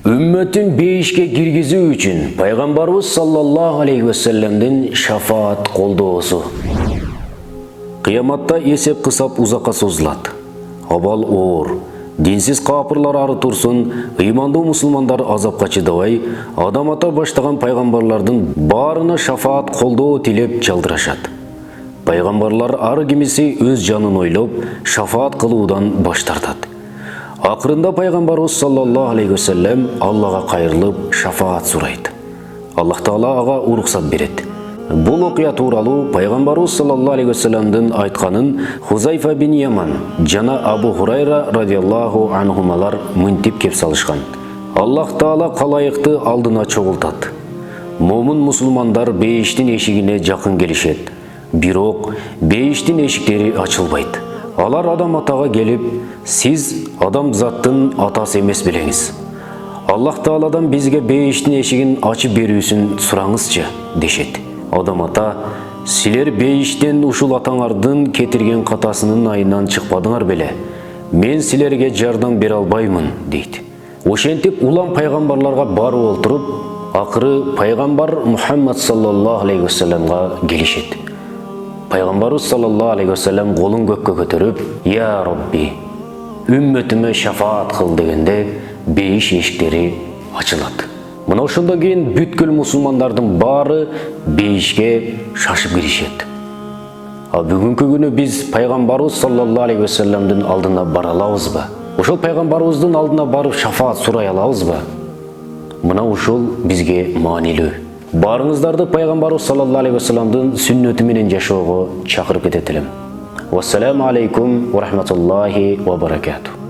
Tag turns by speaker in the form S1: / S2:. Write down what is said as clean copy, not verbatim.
S1: Ümmetin beyişke girgizi üçün Peygamberimiz sallallahu aleyhi ve sellem'den şafaat koldoğusu. Kıyamatta esep kısap uzakka sozulат. Abal oğur, dinsiz kapırlar arı tursun, imandı musulmanдар azapқа чыдабай, адам ата баштаган пайгамбарлардын барына шафаат колдоо тилеп жалдырашат. Пайгамбарлар ар кимиси өз жанын ойлоп, шафаат кылуудан баш тартат. Акырында пайгамбарыбыз саллаллаху алейхи ва саллям Аллага кайрылып шафаат сурайт. Аллах Таала ага уруксат берет. Бул окуя тууралуу пайгамбарыбыз саллаллаху алейхи ва саллямдын айтканын Хузайфа бин Яман жана Абу Хурайра радиаллаху анхумалар мынтип кеп салышкан. Аллах Таала калайыкты алдына чогултат. Момун мусулмандар бейиштин эшигине жакын келишет. Бирок бейиштин эшиктери ачылбайт. Алар адам атага келип, сиз адам заттын атасы эмес билеңиз. Аллах Тааладан бизге бейиштин эшигин ачып берүүсүн сураңызчы дешет. Адам ата, силер бейиштен ушул атаңардын кетирген катасынын айынан чыкпадыңар беле. Мен силерге жардам бере албаймын дейт. Ошентип улам пайгамбарларга барып олтуруп, акыры пайгамбар Мухаммад саллаллаху алейхи ва салламга келишет. Пайгамбарыбыз саллаллаху алейхи ва саллям колун көккө көтөрүп, "Я Рабби, үммөтүмө шафаат кыл" дегенде бейиш эшиктери ачылат. Мына ошондон кийин бүткүл мусулмандардын баары бейишке шашып киришет. Ал бүгүнкү күнү биз пайгамбарыбыз саллаллаху алейхи ва саллямдын алдына бара алабызбы? Ошол пайгамбарыбыздын алдына барып шафаат сурай алабызбы? Мына ушул бизге маанилүү. Барыңыздарды пайгамбарыбыз саллаллаху алейхи ва саллямдын сүннөтү менен жашоого чакырып кетет элем. Вассаламу алейкум ва рахматуллахи ва баракатух.